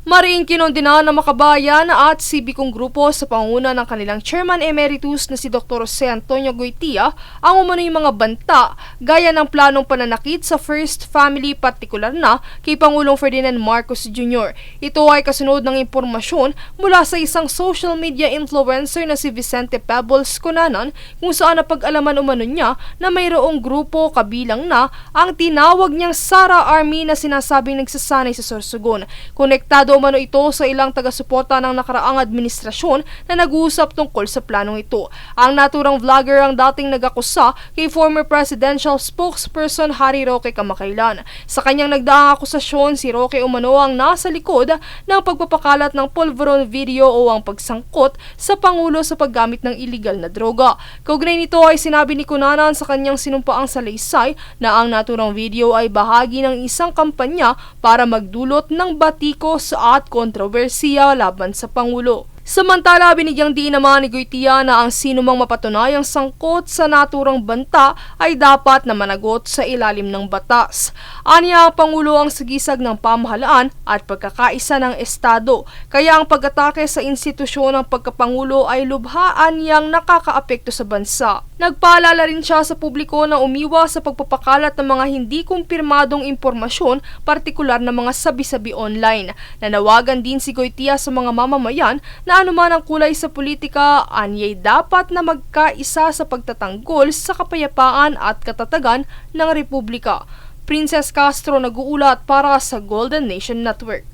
Mariing kinondena ng Makabayan at sibikong grupo sa pangunguna ng kanilang Chairman Emeritus na si Dr. Jose Antonio Goytia ang umano'y mga banta gaya ng planong pananakit sa First Family, partikular na kay Pangulong Ferdinand Marcos Jr. Ito ay kasunod ng impormasyon mula sa isang social media influencer na si Vicente Pebbles Conanan, kung saan napag-alaman umano niya na mayroong grupo kabilang na ang tinawag niyang Sara Army na sinasabing nagsasanay sa Sorsogon. Konektado umano ito sa ilang taga-suporta ng nakaraang administrasyon na nag-uusap tungkol sa planong ito. Ang naturang vlogger ang dating nag-akusa kay former presidential spokesperson Harry Roque kamakailan. Sa kanyang nagdaang akusasyon, si Roque umano ang nasa likod ng pagpapakalat ng pulveron video o ang pagsangkot sa Pangulo sa paggamit ng iligal na droga. Kaugnay nito ay sinabi ni Conanan sa kanyang sinumpaang salaysay na ang naturang video ay bahagi ng isang kampanya para magdulot ng batikos at kontrobersiya laban sa Pangulo. Samantala, binigyang diin naman ni Goytia na ang sinumang mapatunayang sangkot sa naturang banta ay dapat na managot sa ilalim ng batas. Aniya, ang Pangulo ang sagisag ng pamahalaan at pagkakaisa ng Estado, kaya ang pag-atake sa institusyon ng pagkapangulo ay lubhaan niyang nakakaapekto sa bansa. Nagpaalala rin siya sa publiko na umiwas sa pagpapakalat ng mga hindi kumpirmadong impormasyon, partikular na mga sabi-sabi online. Nanawagan din si Goytia sa mga mamamayan na anuman ang kulay sa politika, anyay dapat na magkaisa sa pagtatanggol sa kapayapaan at katatagan ng Republika. Princess Castro nag-uulat para sa Golden Nation Network.